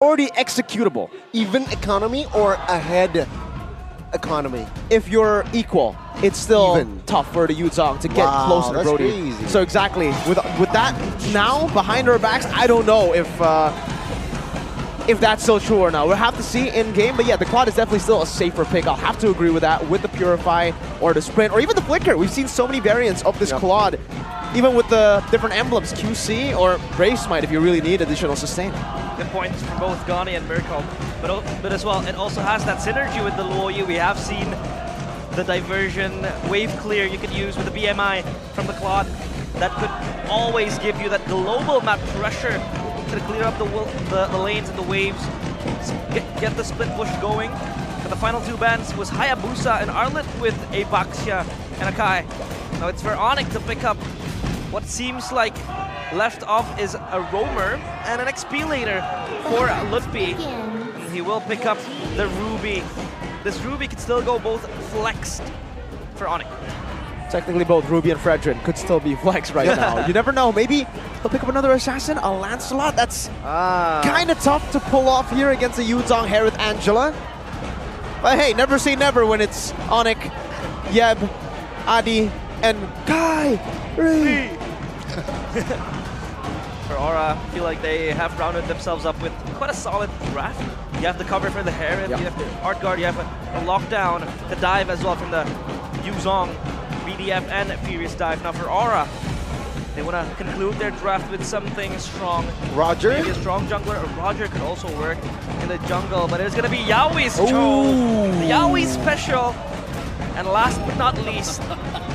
already executable. Even economy or ahead economy? If you're equal, it's still Even. tough for the Yuzong to get closer to that's Brody. crazy. So exactly, with that now behind our backs, I don't know if that's still true or not. We'll have to see in game, but yeah, the Quad is definitely still a safer pick. I'll have to agree with that with the Purify or the Sprint or even the Flicker. We've seen so many variants of this Quad, even with the different emblems, QC or Brave Smite if you really need additional sustain. Good points for both Gani and Miracle, but as well, it also has that synergy with the Luoyu. We have seen the diversion, wave clear you can use with the BMI from the Claude. That could always give you that global map pressure to clear up the lanes and the waves, get the split push going. But the final two bans was Hayabusa and Arlet with a Baxia and a Kai. Now it's for Onic to pick up what seems like left off is a Roamer and an XP later for Lutpi. He will pick up the Ruby. This Ruby could still go both flexed for Onic. Technically both Ruby and Fredrin could still be flexed right now. You never know, maybe he'll pick up another assassin, a Lancelot. That's kind of tough to pull off here against the Yuzong Harith Angela. But hey, never say never when it's Onic, Yeb, Adi, and Kai. For Aura, I feel like they have rounded themselves up with quite a solid draft. You have the cover for the Harith, you have the Art Guard, you have a lockdown, the dive as well from the Yuzong, BDF and Furious Dive. Now for Aura, they want to conclude their draft with something strong. Roger? Maybe a strong jungler, or Roger could also work in the jungle, but it's going to be Yaoi's Cho, the Yaoi special. And last but not least,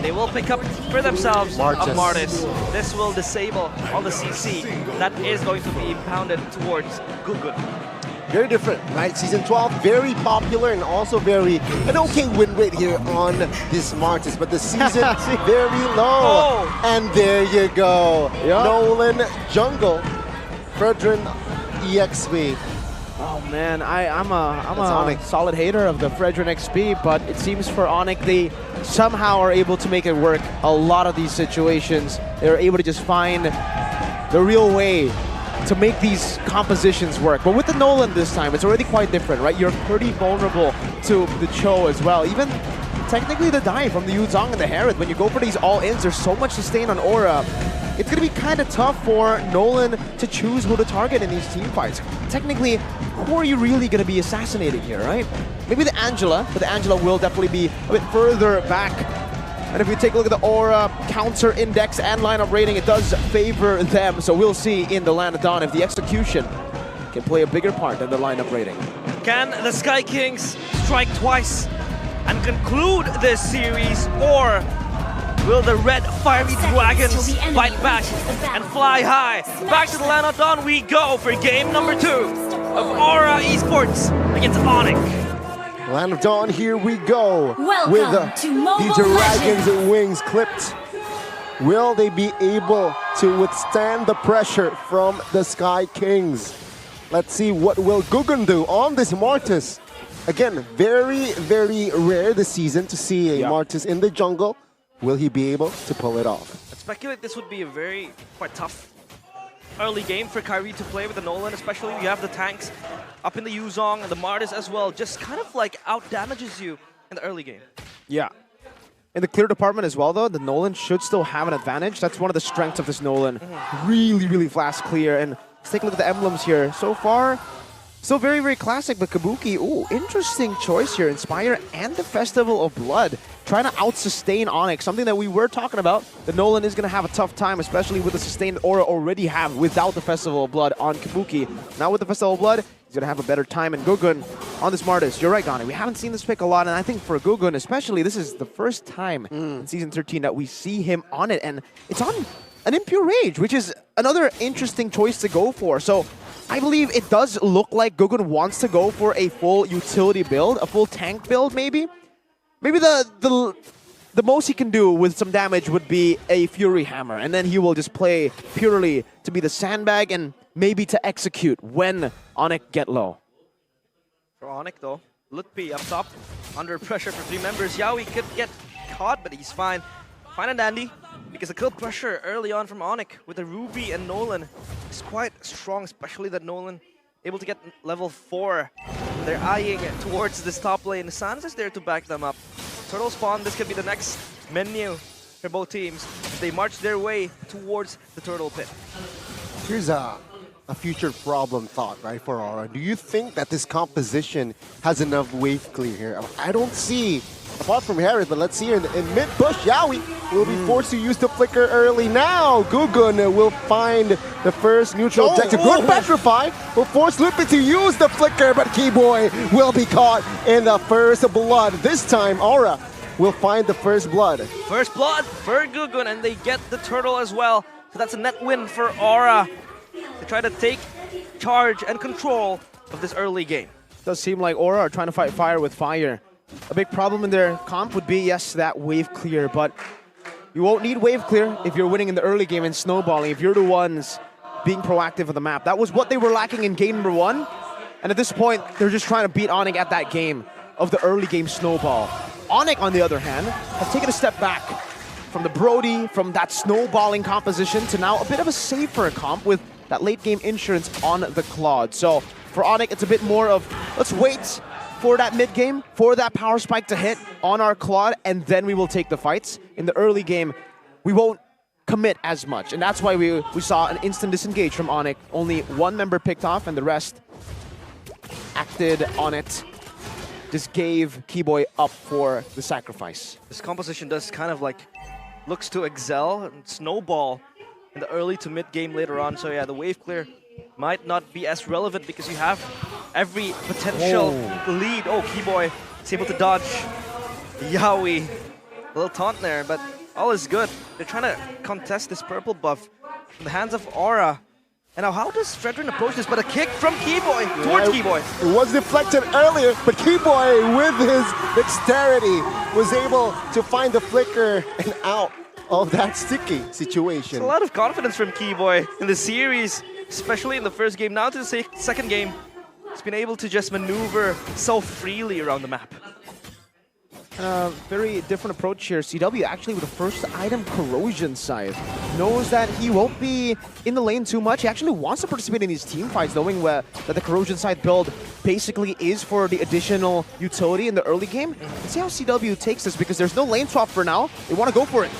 they will pick up for themselves a Martis. This will disable all the CC that is going to be pounded towards Gugun. Very different, right? Season 12, very popular and also an okay win rate here on this Martis, but the season very low. And there you go. Nolan Jungle, Fredrin EXP. Oh man, I'm a solid hater of the Fredrin XP, but it seems for Onic they somehow are able to make it work. A lot of these situations, they're able to just find the real way to make these compositions work. But with the Nolan this time, it's already quite different, right? You're pretty vulnerable to the Cho as well. Even technically the dive from the Yuzong and the Harith, when you go for these all-ins, there's so much sustain on Aura. It's going to be kind of tough for Nolan to choose who to target in these team fights. Technically, who are you really going to be assassinating here, right? Maybe the Angela, but the Angela will definitely be a bit further back. And if you take a look at the Aura counter index and lineup rating, it does favor them. So we'll see in the Land of Dawn if the execution can play a bigger part than the lineup rating. Can the Sky Kings strike twice and conclude this series, or will the red fiery dragons fight back and fly high? Back to the Land of Dawn we go for game number 2 of Aura Esports against Onic. Land of Dawn, here we go. Welcome with to the dragons and wings clipped. Will they be able to withstand the pressure from the Sky Kings? Let's see what will Gugun do on this Martis. Again, very, very rare this season to see a Martis in the jungle. Will he be able to pull it off? I speculate this would be a quite tough early game for Kyrie to play with the Nolan, especially you have the tanks up in the Yuzong and the Martis as well, just kind of like out damages you in the early game. Yeah. In the clear department as well though, the Nolan should still have an advantage. That's one of the strengths of this Nolan. Really, really fast clear. And let's take a look at the emblems here. So far, still very, very classic, but Kabuki, ooh, interesting choice here. Inspire and the Festival of Blood. Trying to out-sustain Onic, something that we were talking about. The Nolan is going to have a tough time, especially with the sustained Aura already have without the Festival of Blood on Kabuki. Now with the Festival of Blood, he's going to have a better time. And Gugun on this Martis. You're right, Gani. We haven't seen this pick a lot, and I think for Gugun especially, this is the first time in Season 13 that we see him on it. And it's on an Impure Rage, which is another interesting choice to go for. So I believe it does look like Gugun wants to go for a full utility build, a full tank build maybe. Maybe the most he can do with some damage would be a Fury Hammer, and then he will just play purely to be the sandbag and maybe to execute when Onic get low. For Onic though, Lutpi up top, under pressure for 3 members. Yaoi could get caught, but he's fine. Fine and dandy, because the kill pressure early on from Onic with the Ruby and Nolan is quite strong, especially that Nolan able to get level 4. They're eyeing towards this top lane. Sans is there to back them up. Turtle spawn, this could be the next menu for both teams as they march their way towards the turtle pit. Here's a future problem thought, right, for Aura. Do you think that this composition has enough wave clear here? I don't see, apart from Harris, but let's see here in mid-push, Yawi will be forced to use the flicker early. Now, Gugun will find the first neutral objective. Good Petrify will force Lupin to use the flicker, but Keyboy will be caught in the first blood. This time, Aura will find the first blood. First blood for Gugun, and they get the turtle as well. So that's a net win for Aura to try to take charge and control of this early game. Does seem like Aura are trying to fight fire with fire. A big problem in their comp would be, yes, that wave clear, but you won't need wave clear if you're winning in the early game and snowballing, if you're the ones being proactive on the map. That was what they were lacking in game number 1, and at this point, they're just trying to beat Onic at that game of the early game snowball. Onic, on the other hand, has taken a step back from the Brody, from that snowballing composition to now a bit of a safer comp with that late game insurance on the Claude. So for Onic, it's a bit more of, let's wait for that mid game, for that power spike to hit on our Claude, and then we will take the fights. In the early game, we won't commit as much, and that's why we saw an instant disengage from Onic. Only one member picked off, and the rest acted on it. Just gave Keyboy up for the sacrifice. This composition does kind of like, looks to excel and snowball in the early to mid game later on. So yeah, the wave clear might not be as relevant because you have every potential lead. Oh, Keyboy is able to dodge Yawi. A little taunt there, but all is good. They're trying to contest this purple buff in the hands of Aura. And now how does Fredrin approach this? But a kick from Keyboy towards Keyboy. It was deflected earlier, but Keyboy, with his dexterity, was able to find the flicker and out of that sticky situation. There's a lot of confidence from Keyboy in the series, especially in the first game. Now to the second game, he's been able to just maneuver so freely around the map. Very different approach here. CW actually with the first item, Corrosion Scythe. Knows that he won't be in the lane too much. He actually wants to participate in these team fights, knowing that the Corrosion Scythe build basically is for the additional utility in the early game. Let's see how CW takes this, because there's no lane swap for now. They want to go for it.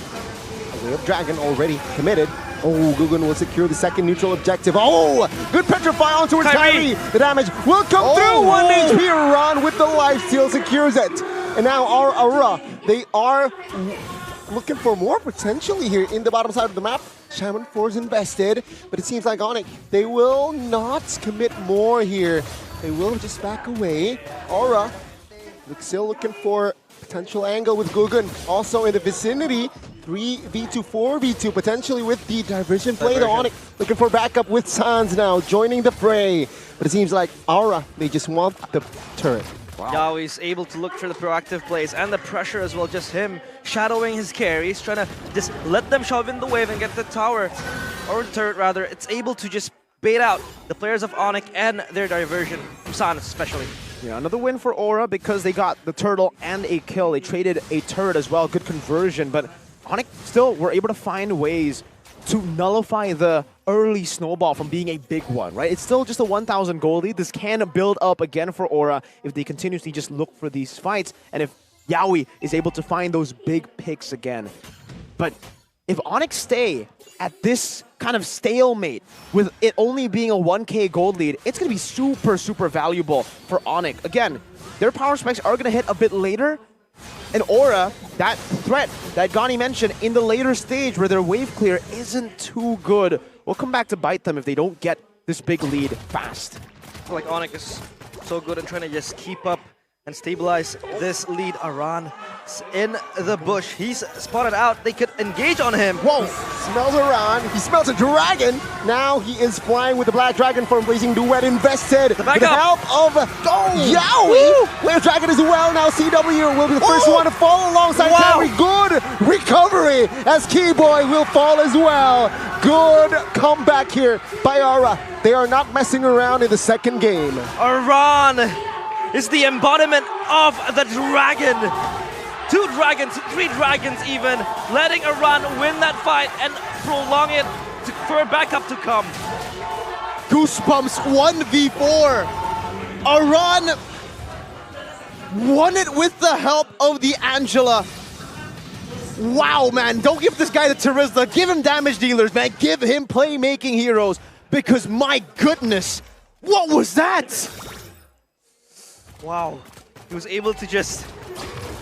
We have Dragon already committed. Oh, Gugun will secure the second neutral objective. Oh, good Petrify on towards Kyrie. The damage will come through. 1 HP run with the lifesteal secures it. And now our Aura, they are looking for more potentially here in the bottom side of the map. Shaman 4 is invested, but it seems like Onic, they will not commit more here. They will just back away. Aura, still looking for potential angle with Gugun. Also in the vicinity, 3v2, 4v2, potentially with the diversion play to Onic. Looking for backup with Sans now, joining the fray. But it seems like Aura, they just want the turret. Wow. Yawi's able to look for the proactive plays and the pressure as well, just him shadowing his carries, trying to just let them shove in the wave and get the tower, or the turret rather. It's able to just bait out the players of Onic and their diversion, Sans especially. Yeah, another win for Aura because they got the turtle and a kill. They traded a turret as well, good conversion, but Onic still were able to find ways to nullify the early snowball from being a big one, right? It's still just a 1,000 gold lead. This can build up again for Aura if they continuously just look for these fights, and if Yawi is able to find those big picks again. But if Onic stay at this kind of stalemate, with it only being a 1k gold lead, it's going to be super, super valuable for Onic. Again, their power spikes are going to hit a bit later, and Aura, that threat that Gani mentioned in the later stage where their wave clear isn't too good, will come back to bite them if they don't get this big lead fast. I feel like Onic is so good at trying to just keep up and stabilize this lead. Aran in the bush. He's spotted out. They could engage on him. Whoa! Smells Aran. He smells a dragon. Now he is flying with the Black Dragon form, placing Duet invested. With the help of Yawi. Black Dragon as well. Now CW will be the first one to fall alongside Kyrie. Good recovery as Keyboy will fall as well. Good comeback here by Aura. They are not messing around in the second game. Aran is the embodiment of the dragon. 2 dragons, 3 dragons even, letting Aran win that fight and prolong it for a backup to come. Goosebumps 1v4. Aran won it with the help of the Angela. Wow, man, don't give this guy the Charisma. Give him damage dealers, man. Give him playmaking heroes. Because my goodness, what was that? Wow. He was able to just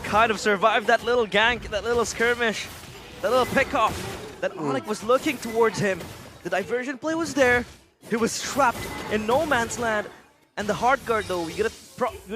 kind of survive that little gank, that little skirmish, that little pickoff that Onic was looking towards him. The diversion play was there. He was trapped in no man's land. And the hard guard, though, we gotta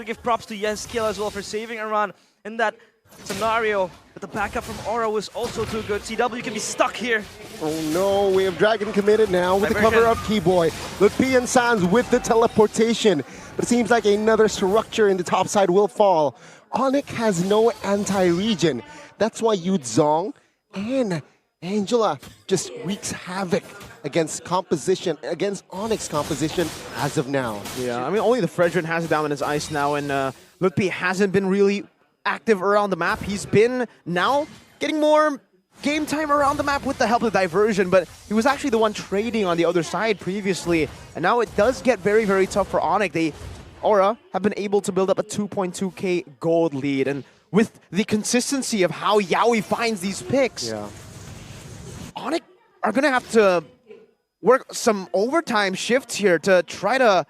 give props to YesKill as well for saving Aran in that scenario. But the backup from Aura was also too good. CW can be stuck here. Oh no, we have Dragon committed now with the cover of Keyboy. Look, P and Sans with the teleportation. But it seems like another structure in the top side will fall. Onic has no anti-region. That's why Yudzong and Angela just wreaks havoc against against Onic's composition as of now. Yeah, I mean, only the Fredrin has it down in his ice now, and Lutpi hasn't been really active around the map. He's been now getting more game time around the map with the help of diversion, but he was actually the one trading on the other side previously, and now it does get very, very tough for Onic. Aura have been able to build up a 2.2k gold lead, and with the consistency of how Yaoi finds these picks, Onic are going to have to work some overtime shifts here to try to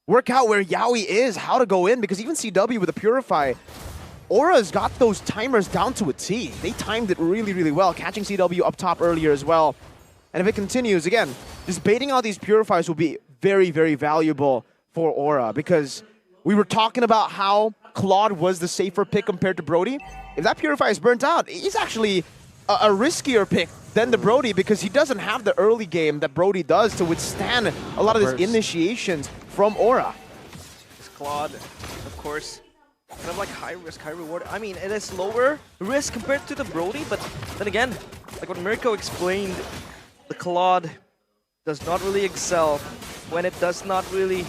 work out where Yaoi is, how to go in, because even CW with the Purify, Aura's got those timers down to a T. They timed it really, really well, catching CW up top earlier as well. And if it continues, again, just baiting out these Purifiers will be very, very valuable for Aura, because we were talking about how Claude was the safer pick compared to Brody. If that Purifier is burnt out, he's actually a riskier pick than the Brody, because he doesn't have the early game that Brody does to withstand a lot of these initiations from Aura. This Claude, of course, kind of like high risk, high reward. I mean, it is lower risk compared to the Brody, but then again, like what Mirko explained, the Claude does not really excel when it does not really,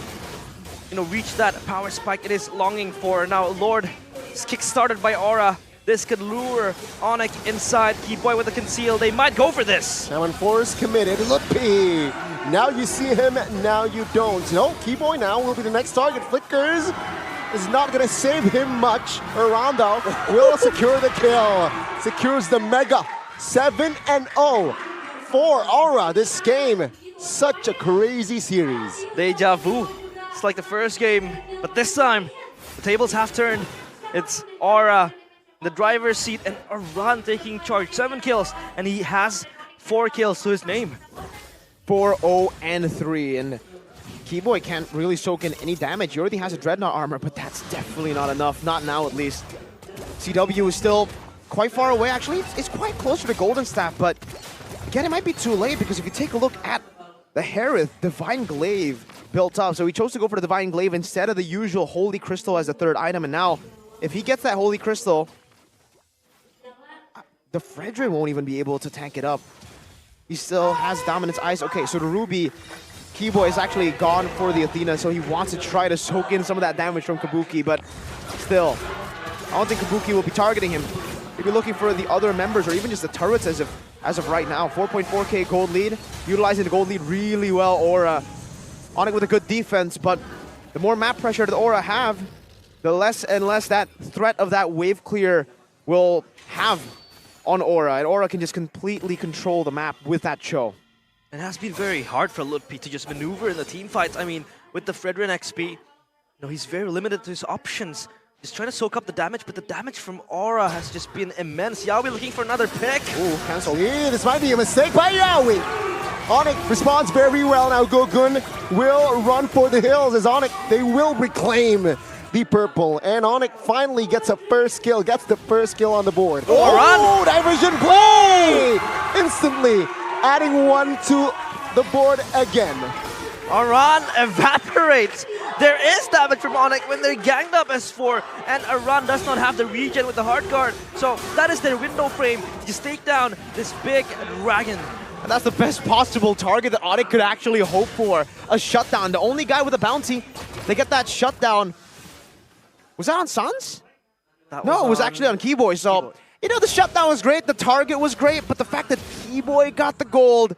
reach that power spike it is longing for. Now, Lord is kick-started by Aura. This could lure Onic inside. Keyboy with a conceal. They might go for this. Now, when Forrest committed, look, P. Now you see him, now you don't. No, Keyboy now will be the next target. Flickers is not going to save him much. Aranda will secure the kill. Secures the Mega. 7-0 for Aura this game. Such a crazy series. Deja vu. It's like the first game, but this time the tables have turned. It's Aura in the driver's seat and Aran taking charge. 7 kills, and he has 4 kills to his name. 4-0-3, and Keyboy can't really soak in any damage. He already has a Dreadnought armor, but that's definitely not enough. Not now, at least. CW is still quite far away, actually. It's quite closer to Golden Staff, but again, it might be too late, because if you take a look at the Harith, Divine Glaive built up. So he chose to go for the Divine Glaive instead of the usual Holy Crystal as the third item. And now, if he gets that Holy Crystal, the Fredrin won't even be able to tank it up. He still has Dominance Ice. Okay, so the Ruby, Keyboy is actually gone for the Athena, so he wants to try to soak in some of that damage from Kabuki, but still, I don't think Kabuki will be targeting him. He'll be looking for the other members, or even just the turrets as of right now. 4.4k gold lead, utilizing the gold lead really well. Aura on it with a good defense, but the more map pressure that Aura have, the less and less that threat of that wave clear will have on Aura, and Aura can just completely control the map with that Cho. It has been very hard for Lutpi to just maneuver in the team fights. I mean, with the Fredrin XP, he's very limited to his options. He's trying to soak up the damage, but the damage from Aura has just been immense. Yaoi looking for another pick. Ooh, cancel. Yeah, this might be a mistake by Yaoi. Onic responds very well. Now Gogun will run for the hills as Onic, they will reclaim the purple. And Onic finally gets the first kill on the board. Oh, diversion play! Instantly adding one to the board again. Aran evaporates. There is damage from Onic when they're ganged up as 4, and Aran does not have the regen with the hard guard. So that is their window frame to just take down this big dragon. And that's the best possible target that Onic could actually hope for. A shutdown. The only guy with a bounty. They get that shutdown. Was that on Sans? No, it was actually on Keyboy. So, the shutdown was great. The target was great. But the fact that Keyboy got the gold,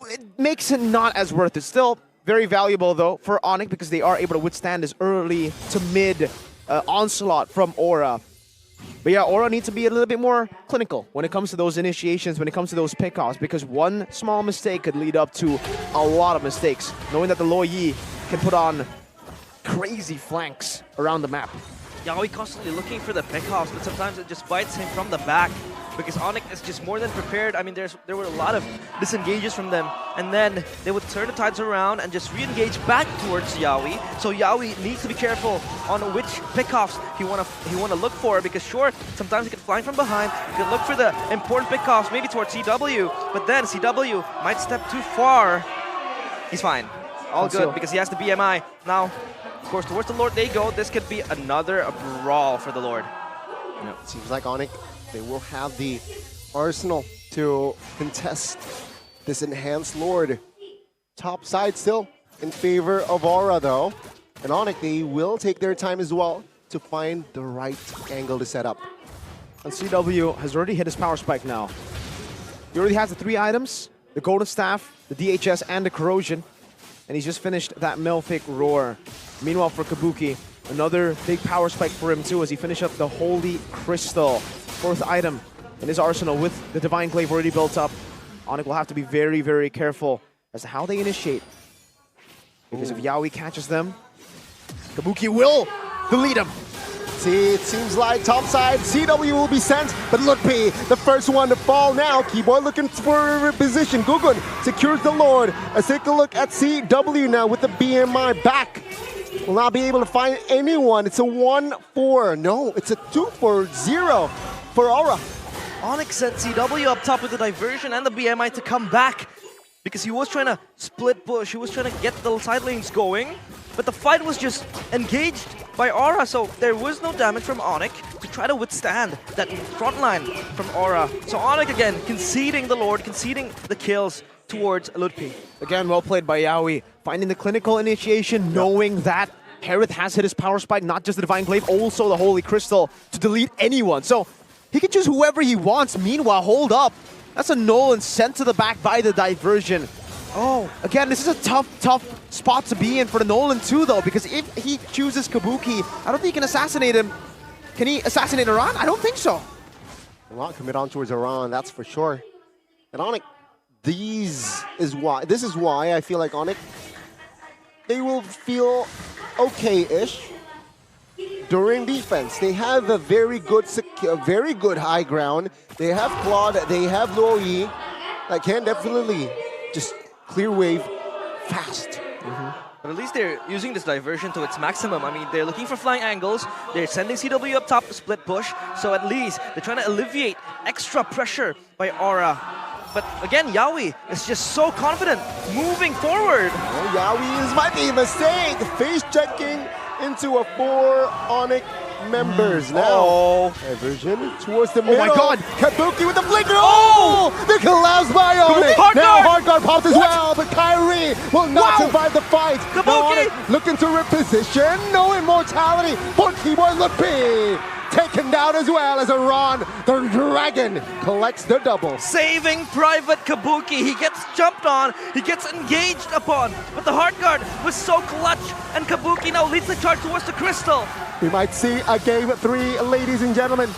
it makes it not as worth it. Still, Very valuable, though, for Onic because they are able to withstand this early to mid onslaught from Aura. But yeah, Aura needs to be a little bit more clinical when it comes to those initiations, when it comes to those pickoffs, because one small mistake could lead up to a lot of mistakes. Knowing that the Luo Yi can put on crazy flanks around the map. Yaoi constantly looking for the pickoffs, but sometimes it just bites him from the back because Onic is just more than prepared. I mean, there were a lot of disengages from them, and then they would turn the tides around and just re-engage back towards Yaoi. So Yaoi needs to be careful on which pickoffs he wanna look for, because sure, sometimes he can fly from behind, he can look for the important pickoffs, maybe towards CW, but then CW might step too far. He's fine, all good, because he has the BMI now. Of course, towards the Lord they go. This could be another brawl for the Lord. Yeah, it seems like Onic, they will have the arsenal to contest this enhanced Lord. Top side still in favor of Aura, though. And Onic, they will take their time as well to find the right angle to set up. And CW has already hit his power spike now. He already has the 3 items, the Golden Staff, the DHS, and the Corrosion. And he's just finished that Melphic Roar. Meanwhile, for Kabuki, another big power spike for him too as he finished up the Holy Crystal. 4th item in his arsenal with the Divine Glaive already built up. Onic will have to be very, very careful as to how they initiate. Because if Yaoi catches them, Kabuki will delete him. See, it seems like topside CW will be sent, but Lutpi, the first one to fall now. Keyboy looking for a position. Gugun secures the Lord. Let's take a look at CW now with the BMI back. Will not be able to find anyone. It's a 1-4. No, it's a 2-4-0 for Aura. Onic sent CW up top with the diversion and the BMI to come back because he was trying to split push. He was trying to get the side lanes going, but the fight was just engaged by Aura, so there was no damage from Onic to try to withstand that front line from Aura. So Onic again conceding the Lord, conceding the kills towards Lutpi. Again, well played by Yaoi, finding the clinical initiation, knowing that Harith has hit his power spike, not just the Divine Glaive, also the Holy Crystal to delete anyone. So he can choose whoever he wants. Meanwhile, hold up. That's a Nolan sent to the back by the diversion. Oh, again, this is a tough spot to be in for the Nolan too, though, because if he chooses Kabuki, I don't think he can assassinate him. Can he assassinate Iran? I don't think so. A lot commit on towards Iran, that's for sure. And Onic, this is why I feel like Onic, they will feel okay-ish during defense. They have a very good high ground. They have Claude, they have Luo Yi that can definitely just clear wave fast. But at least they're using this diversion to its maximum. I mean, they're looking for flying angles. They're sending CW up top to split push. So at least they're trying to alleviate extra pressure by Aura. But again, Yaoi is just so confident moving forward. Well, Yaoi might be a mistake. Face checking into a 4 Onic members now. Diversion towards the middle. Oh my god! Kabuki with the flicker! Oh! The collapse by Onic! Now hard guard popped as well, but Kyrie will not survive the fight. Kabuki! Onic looking to reposition. No immortality for Keyboard Lutpi. Taken down as well as Iran, the dragon, collects the double. Saving Private Kabuki. He gets jumped on, he gets engaged upon, but the hard guard was so clutch, and Kabuki now leads the charge towards the crystal. We might see a game 3, ladies and gentlemen.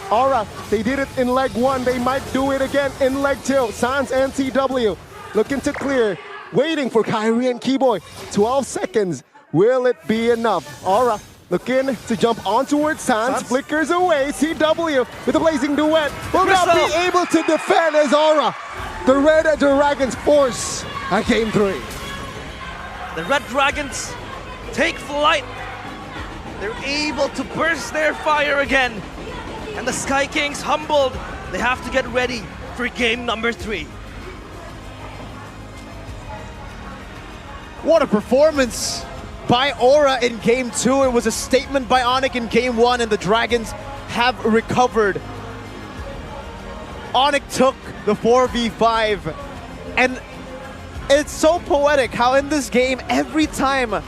Aura, they did it in leg 1, they might do it again in leg 2. Sans and CW looking to clear, waiting for Kyrie and Keyboy. 12 seconds, will it be enough? Aura looking to jump on towards Sans, flickers away. CW with a blazing duet will not be able to defend as Aura. The Red Dragons force a game 3. The Red Dragons take flight. They're able to burst their fire again. And the Sky Kings humbled. They have to get ready for game number 3. What a performance by Aura in Game 2. It was a statement by Onic in Game 1, and the Dragons have recovered. Onic took the 4v5, and it's so poetic how in this game, every time